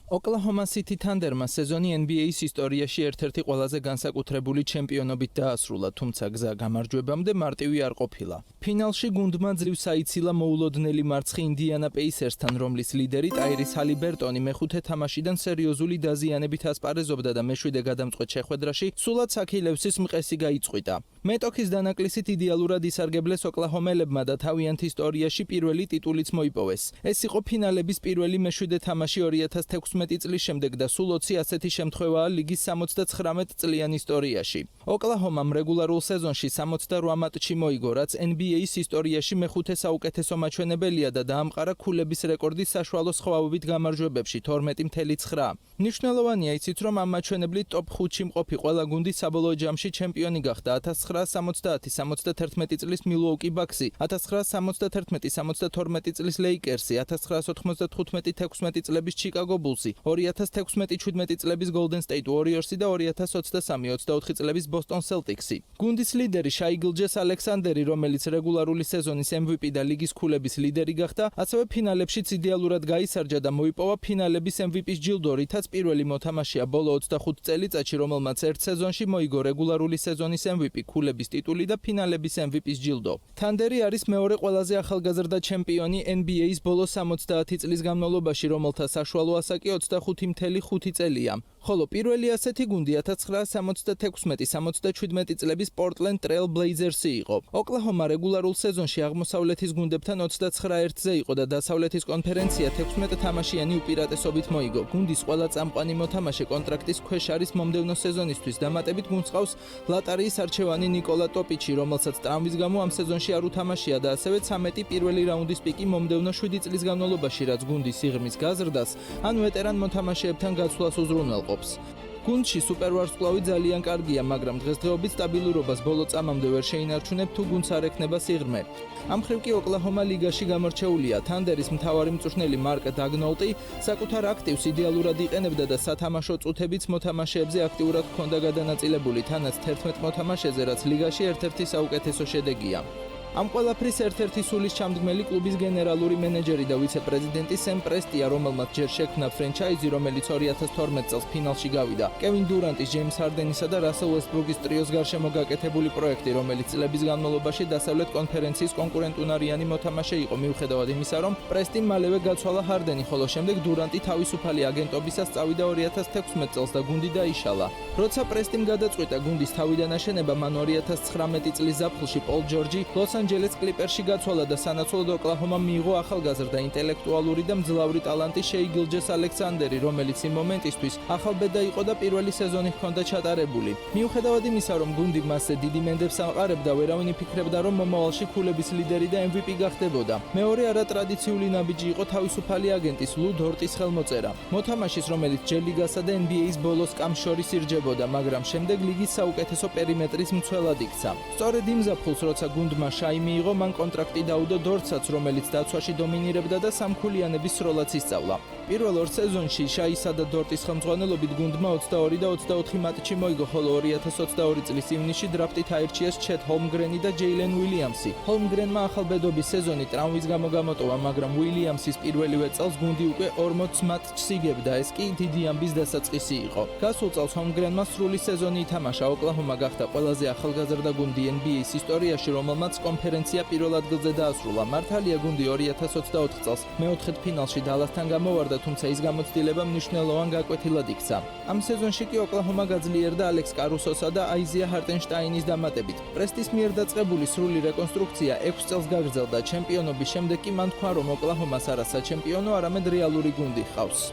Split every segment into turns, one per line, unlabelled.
Oklahoma City Thunder-მა სეზონი NBA-ის ისტორიაში ერთ-ერთი ყველაზე განსაკუთრებული ჩემპიონობით დაასრულა, თუმცა გზა გამარჯვებამდე მარტივი არ ყოფილა. ფინალში გუნდმა ძლივს აიცილა მოულოდნელი მარცხი ინდიანა პეისერსთან, რომლის ლიდერი ტაირის ჰალიბერტონი მეხუთე თამაშიდან სერიოზული დაზიანებით ასპარეზობდა და მეშვიდე გადამწყვეტ შეხვედრაში სულაც აქილევსის მყესი გაიწყვიტა. მეტოქის დანაკლისით იდეალურად ისარგებლეს ოკლაჰომელებმა და თავიანთ ისტორიაში პირველი ტიტულიც მოიპოვეს. ეს იყო ფინალების პირველი მეშვიდე თამაში 2016 წლის შემდეგ და სულ 20 ასეთი შემთხვევაა ლიგის 79 წლიან ისტორიაში. ოკლაჰომამ რეგულარულ სეზონში 68 მატჩი მოიგო, რაც NBA-ის ისტორიაში მეხუთე საუკეთესო მაჩვენებელია და დაამყარა ქულების რეკორდი საშუალო სხვაობით გამარჯვებებში 12.9. მნიშვნელოვანია იცით, რომ ამ მაჩვენებლით ტოპ 5-ში მყოფი ყველა გუნდი საბოლოო ჯამში ჩემპიონი გახდა. 1970-71 წლის Milwaukee Bucks-ი, 1971-72 წლის Lakers-ი, 1995-16 წლების Chicago Bulls-ი, 2016-17 წლების Golden State Warriors-ი და 2023-24 წლების Boston Celtics-ი. გუნდის ლიდერი Shai Gilgeous-Alexander-ი, რომელიც რეგულარული სეზონის MVP და ლიგის ქულების ლიდერი გახდა, ასევე ფინალებშიც იდეალურად გაისარჯა და მოიპოვა ფინალების MVP-ის ჯილდო, რითაც პირველი მოთამაშეა ბოლო 25 წელიწადში, რომელმაც ერთ სეზონში მოიგო რეგულარული სეზონის MVP, ქულების ტიტული და ფინალების MVP-ის ჯილდო. Thunder-ი არის მეორე ყველაზე ახალგაზრდა ჩემპიონი NBA-ის ბოლო 70 წლის განმავლობაში, რომელთა საშუალო ასაკი 25.5 წელია. ხოლო პირველი ასეთი გუნდი 1976-77 წლების Portland Trail Blazers-ი იყო. ოკლაჰომა რეგულარულ სეზონში აღმოსავლეთის გუნდებთან 29-ზე იყო და დასავლეთის კონფერენცია 16 თამაშიანი უპირატესობით მოიგო. გუნდის ყველა წამყვანი მოთამაშე კონტრაქტის ქვეშ არის მომდევნო სეზონისთვის. დამატებით გუნდს ყავს ლატარიის არჩევანი ნიკოლა ტოპიჩი, რომელსაც ტრავმის გამო ამ სეზონში არ უთამაშია და ასევე 13 პირველი რაუნდის პიკი მომდევნო 7 წლის განმავლობაში, რაც გუნდის სიღრმის გაზრდას ან ვეტერან მოთამაშეებთან გაცვლას უზრუნველყოფს. გუნდში სუპერვარსკვლავი ძალიან კარგია, მაგრამ დღესდღეობით სტაბილურობას ბოლო წამამდე ვერ შეინარჩუნებ თუ გუნდს არ ექნება სიღრმე. ამ მხრივ კი ოკლაჰომა ლიგაში გამორჩეულია. Thunder-ის მთავარი მწვრთნელი მარკ დაგნოლტი საკუთარ აქტივს იდეალურად იყენებდა და სათამაშო წუთებიც მოთამაშეებზე აქტიურად ჰქონდა გადანაწილებული, თანაც 11 მოთამაშეზე, რაც ლიგაში ერთ-ერთი საუკეთესო შედეგია. ამ ყველაფრის ერთ-ერთი სულის ჩამდგმელი კლუბის გენერალური მენეჯერი და ვიცე-პრეზიდენტი სემ პრესტია, რომელმაც ჯერ შექმნა ფრენჩაიზი, რომელიც 2012 წელს ფინალში გავიდა. კევინ დურანტის, ჯეიმს ჰარდენისა და რასელ უესტბრუკის ტრიოს გარშემო გაკეთებული პროექტი, რომელიც წლების განმავლობაში დასავლეთ კონფერენციის კონკურენტუნარიანი მოთამაშე იყო, მიუხედავად იმისა, რომ პრესტიმ მალევე გაცვალა ჰარდენი, ხოლო შემდეგ დურანტი თავისუფალი აგენტობისას წავიდა 2016 წელს და გუნდი დაიშალა. როცა პრესტიმ გადაწყვიტა გუნდის თავიდან აშენება, მან 2019 წლის ზაფხულში პოლ ჯორჯი ლოს-ანჯელეს კლიპერსში გაცვალა და სანაცვლოდ ოკლაჰომამ მიიღო ახალგაზრდა ინტელექტუალური და მძლავრი ტალანტი Shai Gilgeous-Alexander-ი, რომელიც იმ მომენტისთვის ახალბედა იყო და პირველი სეზონი ჰქონდა ჩატარებული. მიუხედავად იმისა, რომ გუნდი მასზე დიდი მენდებს ამყარებდა, ვერავინ იფიქრებდა, რომ მომავალში ქულების ლიდერი და MVP გახდებოდა. მეორე არატრადიციული ნაბიჯი იყო თავისუფალი აგენტის ლუ დორტის ხელმოწერა. მოთამაშის, რომელიც ჯერ ლიგასა და NBA-ის ბოლოს კამს შორის ირჯებოდა, მაგრამ შემდეგ ლიგის საუკეთესო პერიმეტრის მცველად იქცა. სწორედ იმ ზაფხულს, როცა გუნდმა Shai მიიღო, მან კონტრაქტი დაუდო დორტსაც, რომელიც დაცვაში დომინირებდა და სამქულიანების სროლაც ისწავლა. პირველ ორ სეზონში Shai-სა და დორტის ხელმძღვანელობით გუნდმა 22 და 24 მატჩი მოიგო, ხოლო 2022 წლის ივნისში დრაფტით აირჩიეს ჩეთ ჰოლმგრენი და ჯეილენ უილიამსი. ჰოლმგრენმა ახალბედობის სეზონი ტრავმის გამო გამოტოვა, მაგრამ უილიამსის პირველივე წელს გუნდი უკვე 40 მატჩს იგებდა, ეს კი დიდი ამბის დასაწყისი იყო. გასულ წელს ჰოლმგრენმა სრული სეზონი ითამაშა, ოკლაჰომა გახდა ყველაზე ახალგაზრდა გუნდი NBA-ის ისტორიაში, რომელმაც კონფერენცია პირველ ადგილზე დაასრულა. მართალია გუნდი 2024 წელს მეოთხედ ფინალში დალასთან გამოვარდა, თუმცა ის გამოცდილება მნიშვნელოვან გაკვეთილად იქცა. ამ სეზონში კი ოკლაჰომა გაძლიერდა ალექს კარუსოსა და აიზია ჰარტენშტაინის დამატებით. პრესტის მიერ დაწყებული სრული რეკონსტრუქცია 6 წელს გაგრძელდა. ჩემპიონობის შემდეგ კი მან თქვა, რომ ოკლაჰომას არა საჩემპიონო, არამედ რეალური გუნდი ჰყავს.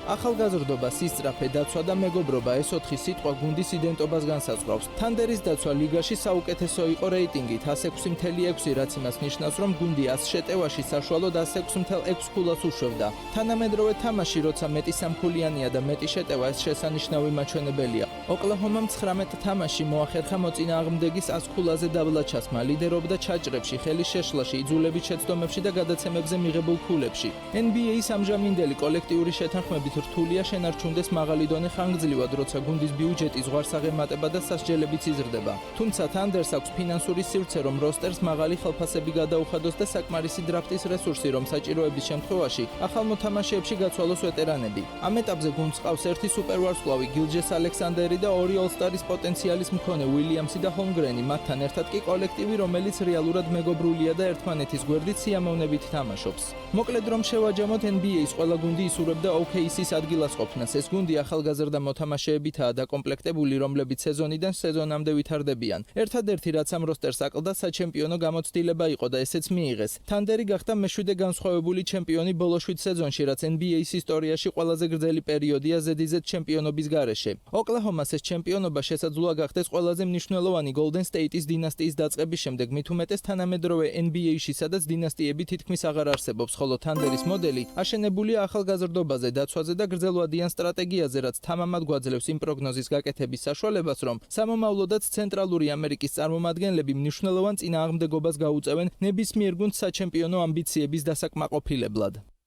ახალგაზრდობა, სისწრაფე, დაცვა და მეგობრობა, ეს 4 სიტყვა გუნდის იდენტობას განსაზღვრავს. Thunder-ის დაცვა ლიგაში საუკეთესო იყო რეიტინგით 106.6, რაც იმას ნიშნავს, რომ გუნდი 100 შეტევაში საშუალოდ 106.6 ქულას უშვებდა. თანამედროვე თამაში, როცა მეტი სამქულიანია და მეტი შეტევა, ეს შესანიშნავი მაჩვენებელია. ოკლაჰომამ 19 თამაში მოახერხა მოწინააღმდეგის 100 ქულაზე დაბლა ჩასმა, ლიდერობდა ჩაჭრებში, ხელის შეშლაში, იძულებით შეცდომებში და გადაცემებზე მიღებულ ქულებში. NBA-ის ამჟამინდელი კოლექტიური შეთანხმებით რთულია შენარჩუნდეს მაღალი დონე ხანგრძლივად, როცა გუნდის ბიუჯეტი ზღვარს აღემატება და სასჯელებიც იზრდება. თუმცა თანდერს აქვს ფინანსური სივრცე, რომ როსტერს მაღალი ხელფასები გადაუხადოს და საკმარისი დრაფტის რესურსი, რომ საჭიროების შემთხვევაში ახალ მოთამაშეებში გაცვალოს ვეტერანები. ამ ეტაპზე გუნდს ყავს ერთი სუპერვარსკვლავი გილჯეს ალექსანდერი და ორი ოლსტარის პოტენციალის მქონე უილიამსი და ჰოლმგრენი, მათთან ერთად კი კოლექტივი, რომელიც რეალურად მეგობრულია და ერთმანეთის გვერდით სიამოვნებით თამაშობს. მოკლედ რომ შევაჯამოთ, NBA-ის ყველა გუნდი ისურვებდა OKC-ის ადგილას ყოფნას. ეს გუნდი ახალგაზრდა მოთამაშეებითაა დაკომპლექტებული, რომლებიც სეზონიდან სეზონამდე ვითარდებიან. ერთადერთი რაც ამ როსტერს აკლდა საჩემპიონო გამოცდილება იყო და ესეც მიიღეს. თანდერი გახდა მეშვიდე განსხვავებული ჩემპიონი ბოლო 7 სეზონში, რაც NBA-ის ისტორიაში ყველაზე გრძელი პერიოდია ზედიზედ ჩემპიონობის გარეშე. ოკლაჰომას ეს ჩემპიონობა შესაძლოა გახდეს ყველაზე მნიშვნელოვანი Golden State-ის დინასტიის დაწყების შემდეგ, მით უმეტეს თანამედროვე NBA-ში, სადაც დინასტიები თითქმის აღარ არსებობს, ხოლო თანდერის მოდელი აშენებულია ახალგაზრდობაზე, დაცვაზე და გრძელვადიან სტრატეგიაზე, რაც თამამად გვაძლევს იმ პროგნოზის გაკეთების საშუალებას, რომ სამომავლოდაც ცენტრალური ამერიკის წარმომადგენლები მნიშვნელოვან წინააღმდეგობას გაუწევენ ნებისმიერ გუნდს საჩემპიონო ამბიციების დასაკმაყოფილებლად.